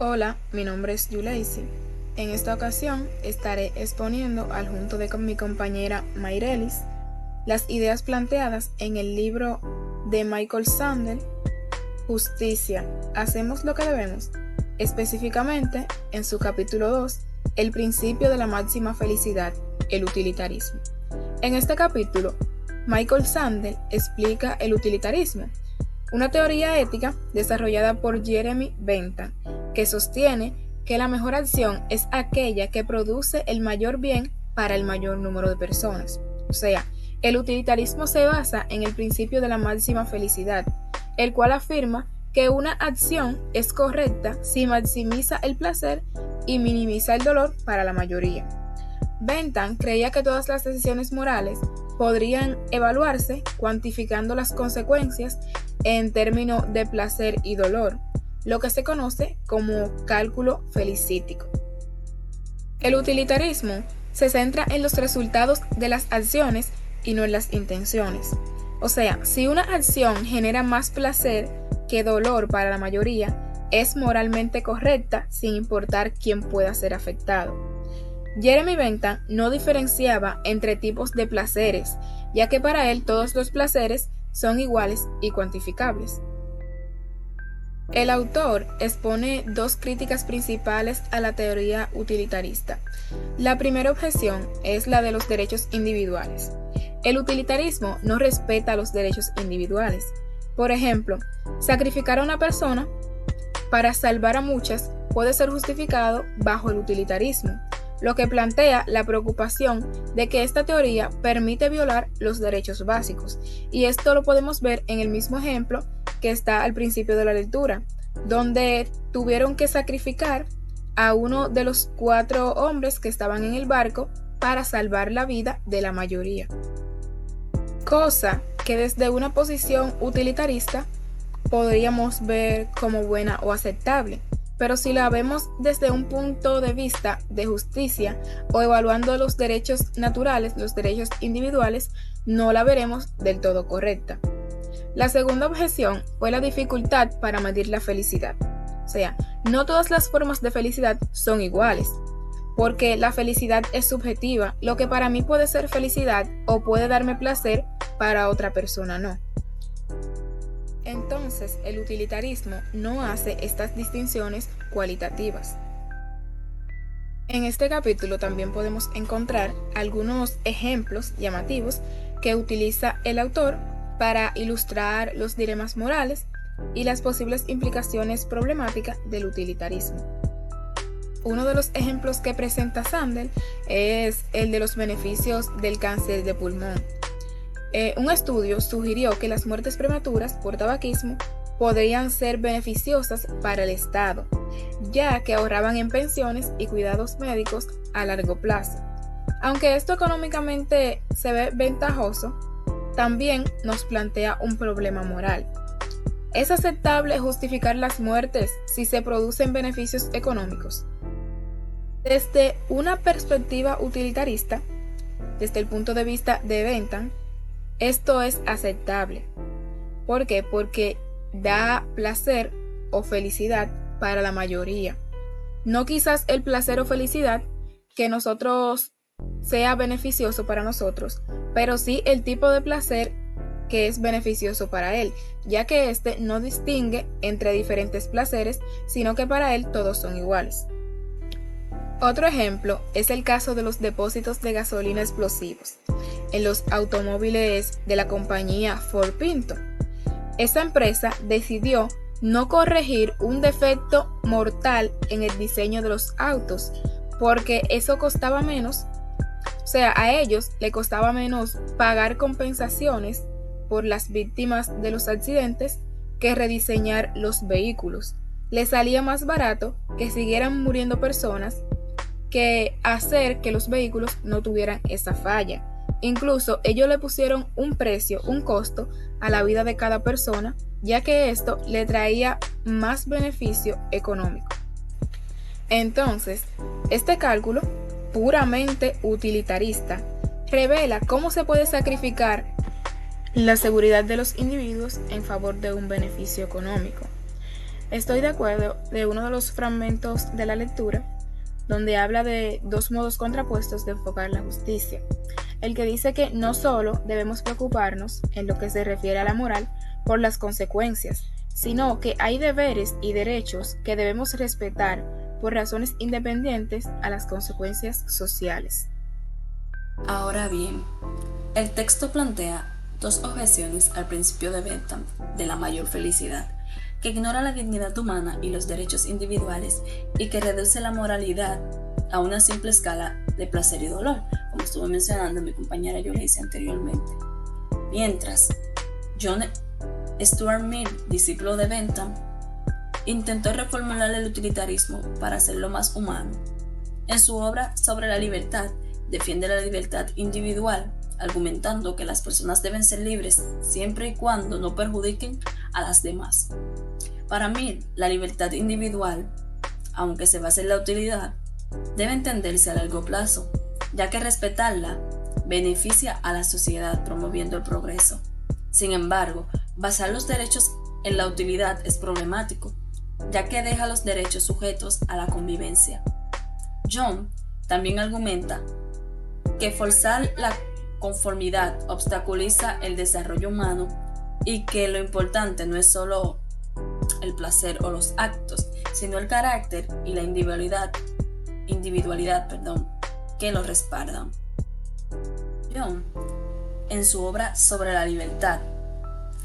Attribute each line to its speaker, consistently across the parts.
Speaker 1: Hola, mi nombre es Yuleisi. En esta ocasión estaré exponiendo al junto de mi compañera Mayrelis las ideas planteadas en el libro de Michael Sandel, Justicia, ¿hacemos lo que debemos? Específicamente, en su capítulo 2, el principio de la máxima felicidad, el utilitarismo. En este capítulo, Michael Sandel explica el utilitarismo, una teoría ética desarrollada por Jeremy Bentham, que sostiene que la mejor acción es aquella que produce el mayor bien para el mayor número de personas. O sea, el utilitarismo se basa en el principio de la máxima felicidad, el cual afirma que una acción es correcta si maximiza el placer y minimiza el dolor para la mayoría. Bentham creía que todas las decisiones morales podrían evaluarse cuantificando las consecuencias en términos de placer y dolor, lo que se conoce como cálculo felicítico. El utilitarismo se centra en los resultados de las acciones y no en las intenciones. O sea, si una acción genera más placer que dolor para la mayoría, es moralmente correcta sin importar quién pueda ser afectado. Jeremy Bentham no diferenciaba entre tipos de placeres, ya que para él todos los placeres son iguales y cuantificables. El autor expone dos críticas principales a la teoría utilitarista. La primera objeción es la de los derechos individuales. El utilitarismo no respeta los derechos individuales. Por ejemplo, sacrificar a una persona para salvar a muchas puede ser justificado bajo el utilitarismo, lo que plantea la preocupación de que esta teoría permite violar los derechos básicos, y esto lo podemos ver en el mismo ejemplo que está al principio de la lectura, donde tuvieron que sacrificar a uno de los 4 hombres que estaban en el barco para salvar la vida de la mayoría. Cosa que desde una posición utilitarista podríamos ver como buena o aceptable, pero si la vemos desde un punto de vista de justicia o evaluando los derechos naturales, los derechos individuales, no la veremos del todo correcta. La segunda objeción fue la dificultad para medir la felicidad. O sea, no todas las formas de felicidad son iguales, porque la felicidad es subjetiva. Lo que para mí puede ser felicidad o puede darme placer, para otra persona no. Entonces, el utilitarismo no hace estas distinciones cualitativas. En este capítulo también podemos encontrar algunos ejemplos llamativos que utiliza el autor para ilustrar los dilemas morales y las posibles implicaciones problemáticas del utilitarismo. Uno de los ejemplos que presenta Sandel es el de los beneficios del cáncer de pulmón. Un estudio sugirió que las muertes prematuras por tabaquismo podrían ser beneficiosas para el Estado, ya que ahorraban en pensiones y cuidados médicos a largo plazo. Aunque esto económicamente se ve ventajoso, también nos plantea un problema moral. ¿Es aceptable justificar las muertes si se producen beneficios económicos? Desde una perspectiva utilitarista, desde el punto de vista de Bentham, esto es aceptable. ¿Por qué? Porque da placer o felicidad para la mayoría. No quizás el placer o felicidad que nosotros sea beneficioso para nosotros, pero sí el tipo de placer que es beneficioso para él, ya que éste no distingue entre diferentes placeres, sino que para él todos son iguales. Otro ejemplo es el caso de los depósitos de gasolina explosivos en los automóviles de la compañía Ford Pinto. Esta empresa decidió no corregir un defecto mortal en el diseño de los autos, porque eso costaba menos, o sea, a ellos le costaba menos pagar compensaciones por las víctimas de los accidentes que rediseñar los vehículos. Les salía más barato que siguieran muriendo personas que hacer que los vehículos no tuvieran esa falla. Incluso ellos le pusieron un precio, un costo a la vida de cada persona, ya que esto le traía más beneficio económico. Entonces, este cálculo, puramente utilitarista, revela cómo se puede sacrificar la seguridad de los individuos en favor de un beneficio económico. Estoy de acuerdo de uno de los fragmentos de la lectura donde habla de dos modos contrapuestos de enfocar la justicia. El que dice que no solo debemos preocuparnos, en lo que se refiere a la moral, por las consecuencias, sino que hay deberes y derechos que debemos respetar por razones independientes a las consecuencias sociales.
Speaker 2: Ahora bien, el texto plantea dos objeciones al principio de Bentham de la mayor felicidad, que ignora la dignidad humana y los derechos individuales y que reduce la moralidad a una simple escala de placer y dolor, como estuvo mencionando mi compañera Yulisa anteriormente. Mientras, John Stuart Mill, discípulo de Bentham, intentó reformular el utilitarismo para hacerlo más humano. En su obra sobre la libertad, defiende la libertad individual, argumentando que las personas deben ser libres siempre y cuando no perjudiquen a las demás. Para Mill, la libertad individual, aunque se base en la utilidad, debe entenderse a largo plazo, ya que respetarla beneficia a la sociedad promoviendo el progreso. Sin embargo, basar los derechos en la utilidad es problemático, ya que deja los derechos sujetos a la convivencia. John también argumenta que forzar la conformidad obstaculiza el desarrollo humano y que lo importante no es solo el placer o los actos, sino el carácter y la individualidad que lo respaldan. John, en su obra sobre la libertad,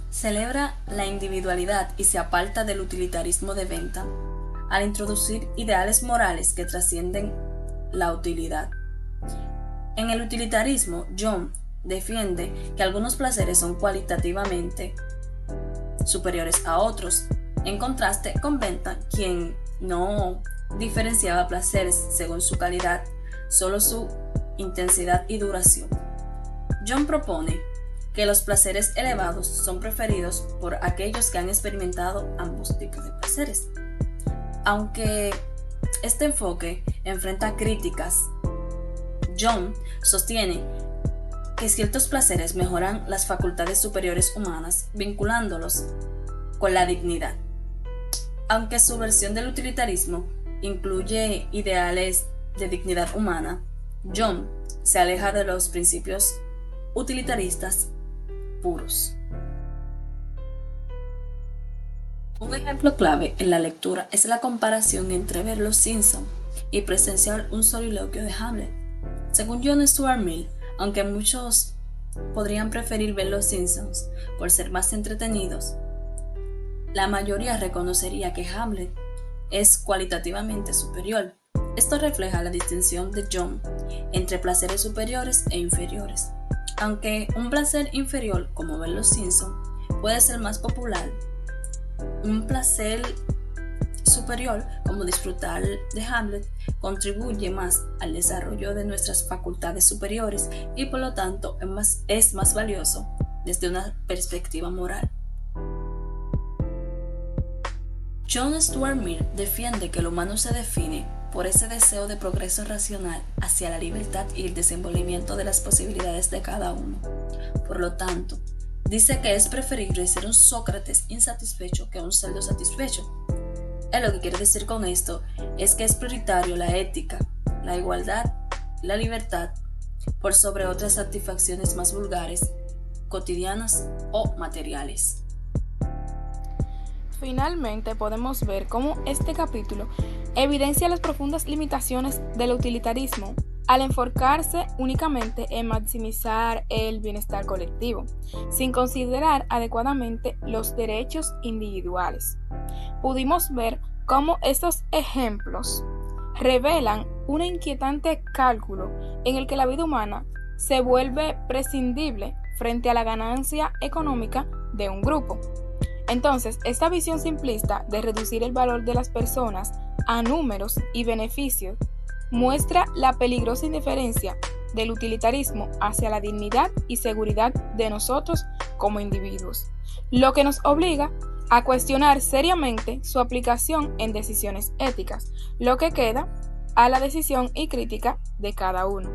Speaker 2: celebra la individualidad y se aparta del utilitarismo de Bentham al introducir ideales morales que trascienden la utilidad. En el utilitarismo, John defiende que algunos placeres son cualitativamente superiores a otros, en contraste con Bentham, quien no diferenciaba placeres según su calidad, solo su intensidad y duración. John propone que los placeres elevados son preferidos por aquellos que han experimentado ambos tipos de placeres. Aunque este enfoque enfrenta críticas, John sostiene que ciertos placeres mejoran las facultades superiores humanas, vinculándolos con la dignidad. Aunque su versión del utilitarismo incluye ideales de dignidad humana, John se aleja de los principios utilitaristas puros. Un ejemplo clave en la lectura es la comparación entre ver Los Simpson y presenciar un soliloquio de Hamlet. Según John Stuart Mill, aunque muchos podrían preferir ver Los Simpsons por ser más entretenidos, la mayoría reconocería que Hamlet es cualitativamente superior. Esto refleja la distinción de John entre placeres superiores e inferiores. Aunque un placer inferior, como ver Los Simpsons, puede ser más popular, un placer superior, como disfrutar de Hamlet, contribuye más al desarrollo de nuestras facultades superiores y por lo tanto es más valioso desde una perspectiva moral. John Stuart Mill defiende que el humano se define por ese deseo de progreso racional hacia la libertad y el desenvolvimiento de las posibilidades de cada uno. Por lo tanto, dice que es preferible ser un Sócrates insatisfecho que un cerdo satisfecho. Él lo que quiere decir con esto es que es prioritario la ética, la igualdad, la libertad, por sobre otras satisfacciones más vulgares, cotidianas o materiales.
Speaker 1: Finalmente podemos ver cómo este capítulo evidencia las profundas limitaciones del utilitarismo al enfocarse únicamente en maximizar el bienestar colectivo, sin considerar adecuadamente los derechos individuales. Pudimos ver cómo estos ejemplos revelan un inquietante cálculo en el que la vida humana se vuelve prescindible frente a la ganancia económica de un grupo. Entonces, esta visión simplista de reducir el valor de las personas a números y beneficios muestra la peligrosa indiferencia del utilitarismo hacia la dignidad y seguridad de nosotros como individuos, lo que nos obliga a cuestionar seriamente su aplicación en decisiones éticas, lo que queda a la decisión y crítica de cada uno.